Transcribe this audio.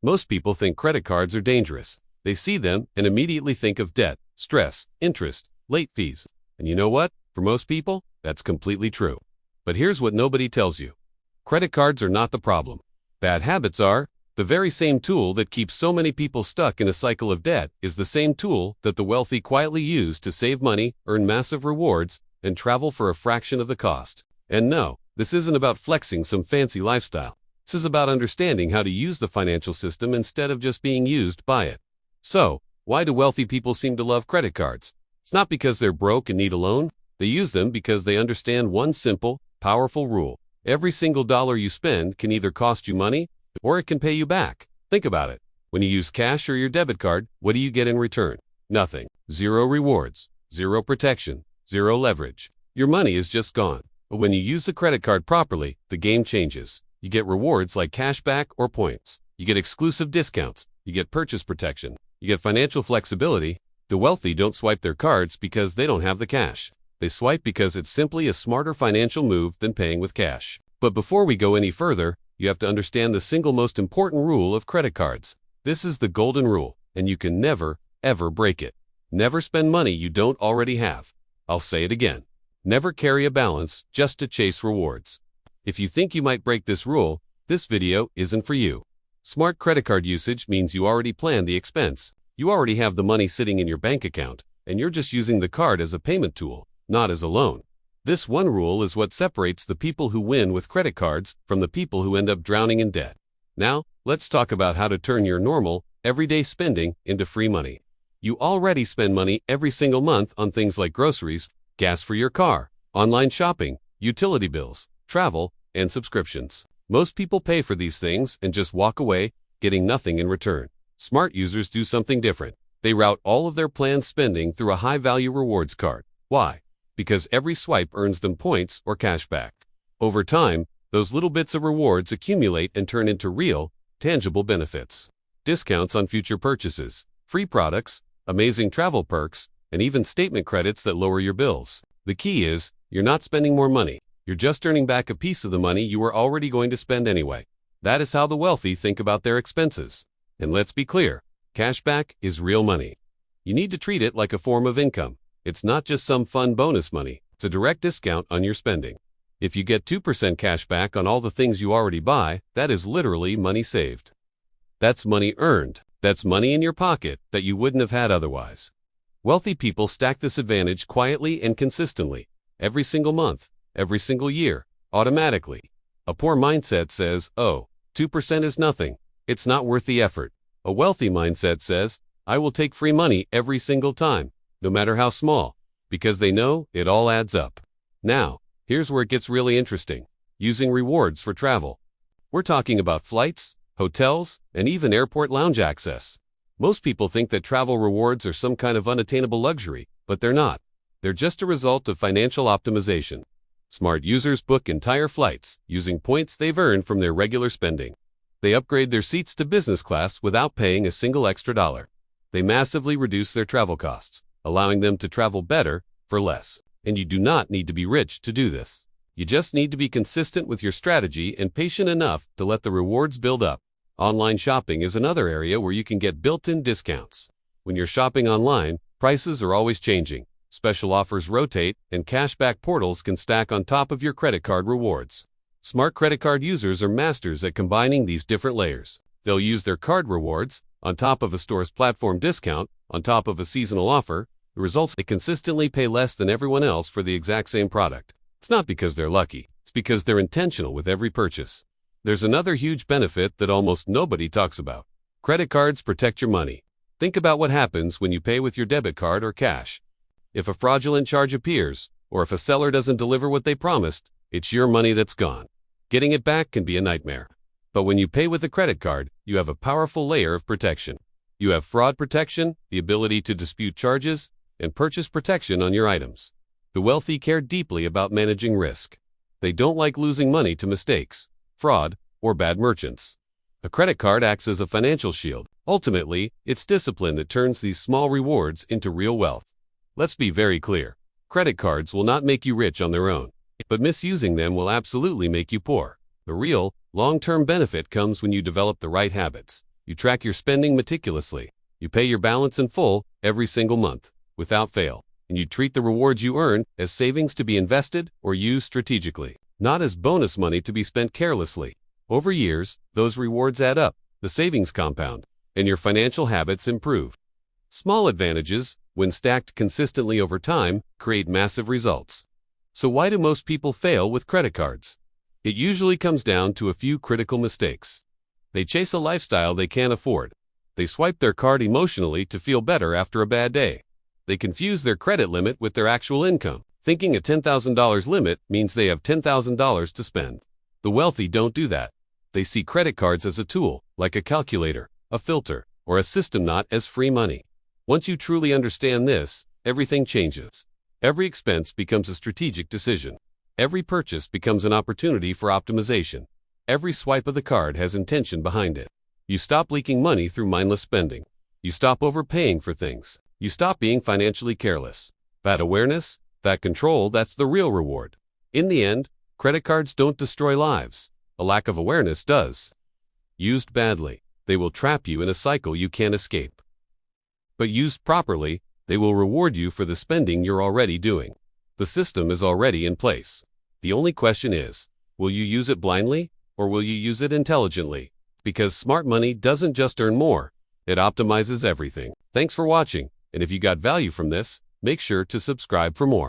Most people think credit cards are dangerous. They see them and immediately think of debt, stress, interest, late fees. And you know what? For most people, that's completely true. But here's what nobody tells you. Credit cards are not the problem. Bad habits are. The very same tool that keeps so many people stuck in a cycle of debt is the same tool that the wealthy quietly use to save money, earn massive rewards, and travel for a fraction of the cost. And no, this isn't about flexing some fancy lifestyle. This is about understanding how to use the financial system instead of just being used by it. So, why do wealthy people seem to love credit cards? It's not because they're broke and need a loan. They use them because they understand one simple, powerful rule. Every single dollar you spend can either cost you money or it can pay you back. Think about it. When you use cash or your debit card, what do you get in return? Nothing. Zero rewards, zero protection, zero leverage. Your money is just gone. But when you use the credit card properly, the game changes. You get rewards like cashback or points. You get exclusive discounts. You get purchase protection. You get financial flexibility. The wealthy don't swipe their cards because they don't have the cash. They swipe because it's simply a smarter financial move than paying with cash. But before we go any further, you have to understand the single most important rule of credit cards. This is the golden rule, and you can never, ever break it. Never spend money you don't already have. I'll say it again. Never carry a balance just to chase rewards. If you think you might break this rule, this video isn't for you. Smart credit card usage means you already planned the expense. You already have the money sitting in your bank account, and you're just using the card as a payment tool, not as a loan. This one rule is what separates the people who win with credit cards from the people who end up drowning in debt. Now, let's talk about how to turn your normal, everyday spending into free money. You already spend money every single month on things like groceries, gas for your car, online shopping, utility bills, travel, and subscriptions. Most people pay for these things and just walk away, getting nothing in return. Smart users do something different. They route all of their planned spending through a high-value rewards card. Why? Because every swipe earns them points or cash back. Over time, those little bits of rewards accumulate and turn into real, tangible benefits. Discounts on future purchases, free products, amazing travel perks, and even statement credits that lower your bills. The key is, you're not spending more money. You're just earning back a piece of the money you were already going to spend anyway. That is how the wealthy think about their expenses. And let's be clear, cashback is real money. You need to treat it like a form of income. It's not just some fun bonus money. It's a direct discount on your spending. If you get 2% cash back on all the things you already buy, that is literally money saved. That's money earned. That's money in your pocket that you wouldn't have had otherwise. Wealthy people stack this advantage quietly and consistently, every single month, every single year, automatically. A poor mindset says, oh, 2% is nothing. It's not worth the effort. A wealthy mindset says, I will take free money every single time, no matter how small, because they know it all adds up. Now, here's where it gets really interesting. Using rewards for travel. We're talking about flights, hotels, and even airport lounge access. Most people think that travel rewards are some kind of unattainable luxury, but they're not. They're just a result of financial optimization. Smart users book entire flights using points they've earned from their regular spending. They upgrade their seats to business class without paying a single extra dollar. They massively reduce their travel costs, allowing them to travel better for less. And you do not need to be rich to do this. You just need to be consistent with your strategy and patient enough to let the rewards build up. Online shopping is another area where you can get built-in discounts. When you're shopping online, prices are always changing. Special offers rotate, and cashback portals can stack on top of your credit card rewards. Smart credit card users are masters at combining these different layers. They'll use their card rewards on top of a store's platform discount, on top of a seasonal offer. The results, they consistently pay less than everyone else for the exact same product. It's not because they're lucky. It's because they're intentional with every purchase. There's another huge benefit that almost nobody talks about. Credit cards protect your money. Think about what happens when you pay with your debit card or cash. If a fraudulent charge appears, or if a seller doesn't deliver what they promised, it's your money that's gone. Getting it back can be a nightmare. But when you pay with a credit card, you have a powerful layer of protection. You have fraud protection, the ability to dispute charges, and purchase protection on your items. The wealthy care deeply about managing risk. They don't like losing money to mistakes, fraud, or bad merchants. A credit card acts as a financial shield. Ultimately, it's discipline that turns these small rewards into real wealth. Let's be very clear. Credit cards will not make you rich on their own, but misusing them will absolutely make you poor. The real, long-term benefit comes when you develop the right habits. You track your spending meticulously. You pay your balance in full every single month, without fail. And you treat the rewards you earn as savings to be invested or used strategically, not as bonus money to be spent carelessly. Over years, those rewards add up, the savings compound, and your financial habits improve. Small advantages, when stacked consistently over time, create massive results. So why do most people fail with credit cards? It usually comes down to a few critical mistakes. They chase a lifestyle they can't afford. They swipe their card emotionally to feel better after a bad day. They confuse their credit limit with their actual income, thinking a $10,000 limit means they have $10,000 to spend. The wealthy don't do that. They see credit cards as a tool, like a calculator, a filter, or a system, not as free money. Once you truly understand this, everything changes. Every expense becomes a strategic decision. Every purchase becomes an opportunity for optimization. Every swipe of the card has intention behind it. You stop leaking money through mindless spending. You stop overpaying for things. You stop being financially careless. That awareness, that control, that's the real reward. In the end, credit cards don't destroy lives. A lack of awareness does. Used badly, they will trap you in a cycle you can't escape. But used properly, they will reward you for the spending you're already doing. The system is already in place. The only question is, will you use it blindly, or will you use it intelligently? Because smart money doesn't just earn more, it optimizes everything. Thanks for watching, and if you got value from this, make sure to subscribe for more.